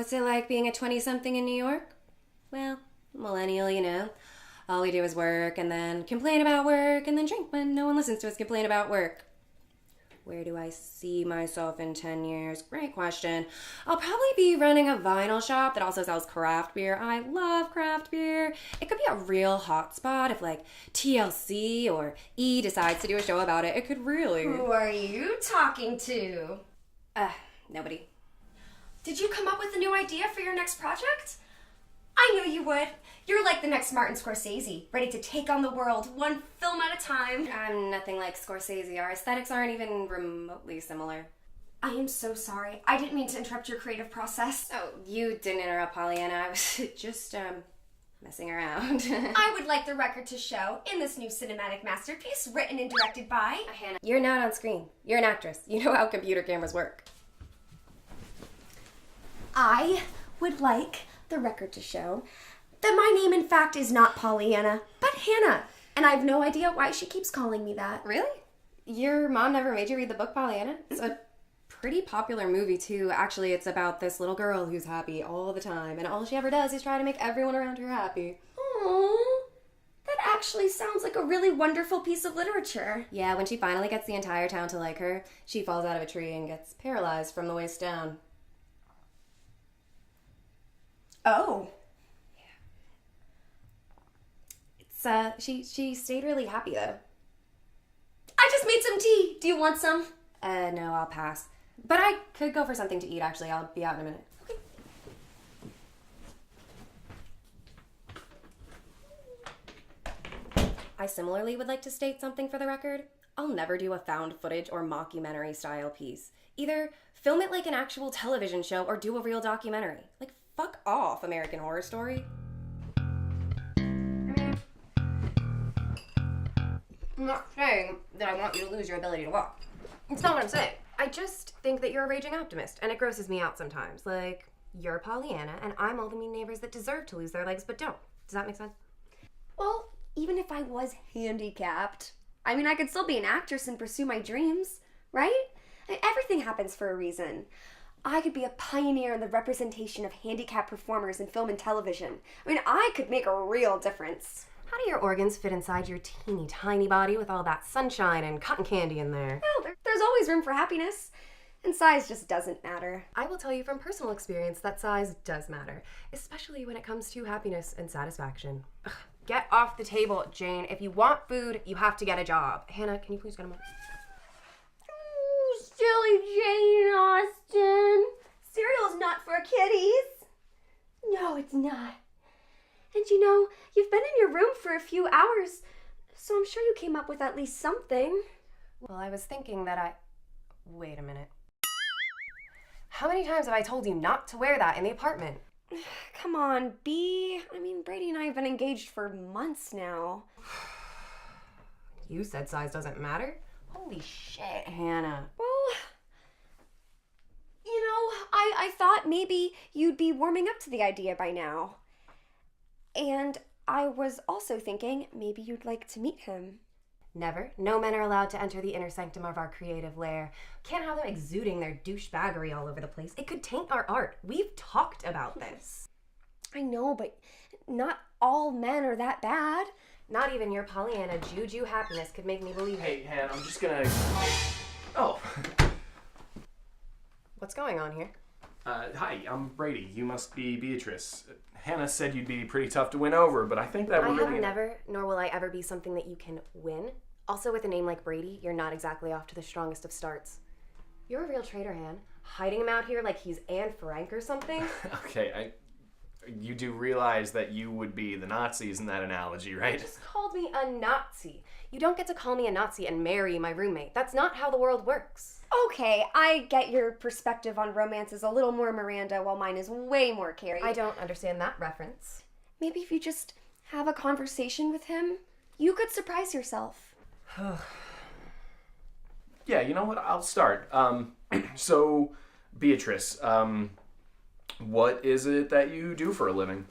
What's it like being a 20-something in New York? Well, millennial, you know. All we do is work and then complain about work and then drink when no one listens to us complain about work. Where do I see myself in 10 years? Great question. I'll probably be running a vinyl shop that also sells craft beer. I love craft beer. It could be a real hot spot if like TLC or E decides to do a show about it. It could really... Who are you talking to? Nobody. Did you come up with a new idea for your next project? I knew you would. You're like the next Martin Scorsese, ready to take on the world, one film at a time. I'm nothing like Scorsese. Our aesthetics aren't even remotely similar. I am so sorry. I didn't mean to interrupt your creative process. Oh, you didn't interrupt, Pollyanna. I was just, messing around. I would like the record to show, in this new cinematic masterpiece, written and directed by... Hanah, you're not on screen. You're an actress. You know how computer cameras work. I would like the record to show that my name, in fact, is not Pollyanna, but Hanah. And I have no idea why she keeps calling me that. Really? Your mom never made you read the book, Pollyanna? It's a pretty popular movie, too. Actually, it's about this little girl who's happy all the time, and all she ever does is try to make everyone around her happy. Aww. That actually sounds like a really wonderful piece of literature. Yeah, when she finally gets the entire town to like her, she falls out of a tree and gets paralyzed from the waist down. Oh. She stayed really happy, though. I just made some tea. Do you want some? No, I'll pass. But I could go for something to eat, actually. I'll be out in a minute. Okay. I similarly would like to state something for the record. I'll never do a found footage or mockumentary style piece. Either film it like an actual television show or do a real documentary. Like, fuck off, American Horror Story. I'm not saying that I want you to lose your ability to walk. It's not what I'm saying. I just think that you're a raging optimist, and it grosses me out sometimes. Like, you're Pollyanna, and I'm all the mean neighbors that deserve to lose their legs but don't. Does that make sense? Well, even if I was handicapped, I mean, I could still be an actress and pursue my dreams, right? Everything happens for a reason. I could be a pioneer in the representation of handicapped performers in film and television. I mean, I could make a real difference. How do your organs fit inside your teeny tiny body with all that sunshine and cotton candy in there? Well, there's always room for happiness. And size just doesn't matter. I will tell you from personal experience that size does matter, especially when it comes to happiness and satisfaction. Ugh, get off the table, Jane. If you want food, you have to get a job. Hanah, can you please get a moment? Oh, silly Jane Austen. Cereal's not for kiddies. No, it's not. And you know, you've been in your room for a few hours, so I'm sure you came up with at least something. Well, I was thinking that Wait a minute. How many times have I told you not to wear that in the apartment? Come on, B. I mean, Brady and I have been engaged for months now. You said size doesn't matter? Holy shit, Hanah. Well, you know, I thought maybe you'd be warming up to the idea by now. And I was also thinking maybe you'd like to meet him. Never. No men are allowed to enter the inner sanctum of our creative lair. Can't have them exuding their douchebaggery all over the place. It could taint our art. We've talked about this. I know, but not all men are that bad. Not even your Pollyanna juju happiness could make me believe it. Hey, Han, I'm just gonna... Oh. What's going on here? Hi, I'm Brady. You must be Beatrice. Hanah said you'd be pretty tough to win over, but I think that we're I have never, nor will I ever be something that you can win. Also, with a name like Brady, you're not exactly off to the strongest of starts. You're a real traitor, Han. Hiding him out here like he's Anne Frank or something. Okay, you do realize that you would be the Nazis in that analogy, right? You just called me a Nazi. You don't get to call me a Nazi and marry my roommate. That's not how the world works. Okay, I get your perspective on romance is a little more Miranda, while mine is way more Carrie. I don't understand that reference. Maybe if you just have a conversation with him, you could surprise yourself. Yeah, you know what? I'll start. So, Beatrice, what is it that you do for a living?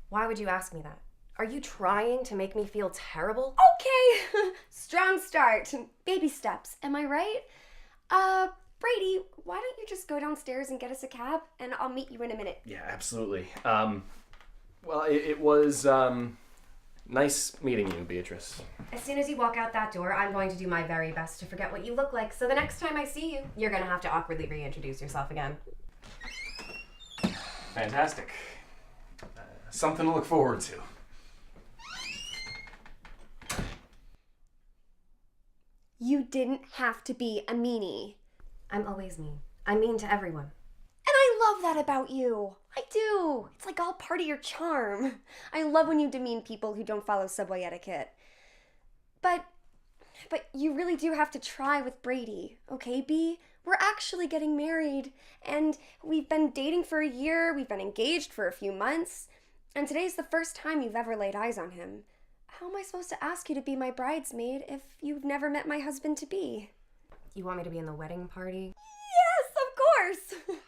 Why would you ask me that? Are you trying to make me feel terrible? Okay, strong start. Baby steps, am I right? Brady, why don't you just go downstairs and get us a cab, and I'll meet you in a minute. Yeah, absolutely. Well, it was nice meeting you, Beatrice. As soon as you walk out that door, I'm going to do my very best to forget what you look like, so the next time I see you, you're going to have to awkwardly reintroduce yourself again. Fantastic. Something to look forward to. You didn't have to be a meanie. I'm always mean. I'm mean to everyone. And I love that about you. I do. It's like all part of your charm. I love when you demean people who don't follow subway etiquette. But you really do have to try with Brady, okay, B? We're actually getting married, and we've been dating for a year, we've been engaged for a few months, and today's the first time you've ever laid eyes on him. How am I supposed to ask you to be my bridesmaid if you've never met my husband-to-be? You want me to be in the wedding party? Yes, of course!